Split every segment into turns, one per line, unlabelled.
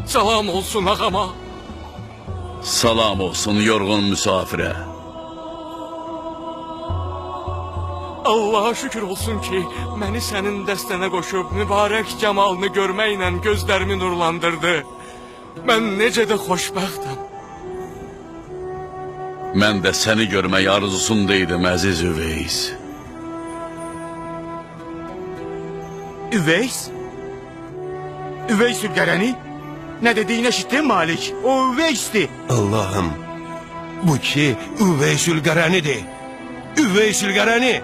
Salam olsun ağama.
Salam olsun yorğun müsafirə.
Allah'a şükür olsun ki, məni sənin dəstənə qoşub, mübarək cəmalını görməklə gözlərimi nurlandırdı. Mən necə də xoşbəxtəm.
Mən də səni görmək arzusundaydım, əziz Üveys.
Üveys? Üveys Ülgərəni? Ne dediğini eşittin Malik? O Üveys'ti.
Allah'ım, bu ki Üveys Ülgərənidir. Üveys Ülgərəni.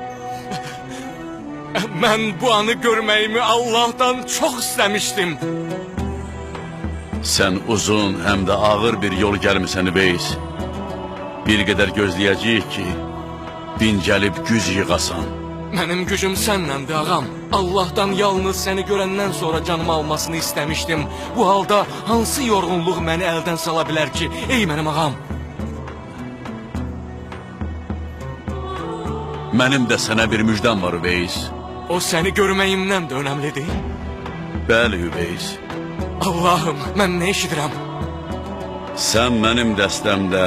Mən bu anı görməyimi Allah'tan çox istəmişdim.
Sən uzun, həm də ağır bir yol gəlmisən Üveys. Bir qədər gözləyəcəyik ki, dincəlib güc yığasan.
Mənim gücüm sənnəndir ağam. Allah'tan yalnız səni görəndən sonra canımı almasını istəmişdim. Bu halda hansı yorğunluq məni əldən sala bilər ki, ey mənim ağam?
Mənim də sənə bir müjdəm var Üveys.
O səni görməyimdən də önəmlidir.
Bəli Üveys.
Allah'ım, mən nə eşidirəm?
Sən mənim dəstəmdə,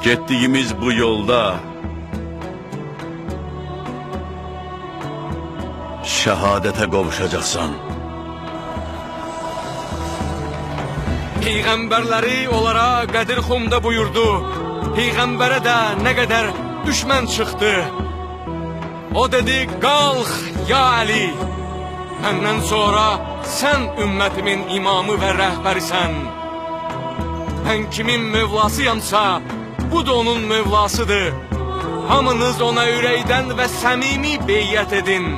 getdiyimiz bu yolda şəhadətə qovuşacaqsan.
Peyğəmbərləri onlara Qədir Xumda buyurdu. Peyğəmbərə də nə qədər düşmən çıxdı. O dedi, qalx ya Ali. Məndən sonra sən ümmətimin imamı və rəhbərisən. Mən kimin mövlasıyamsa, bu da onun mövlasıdır. Hamınız ona ürəkdən və səmimi beyyət edin.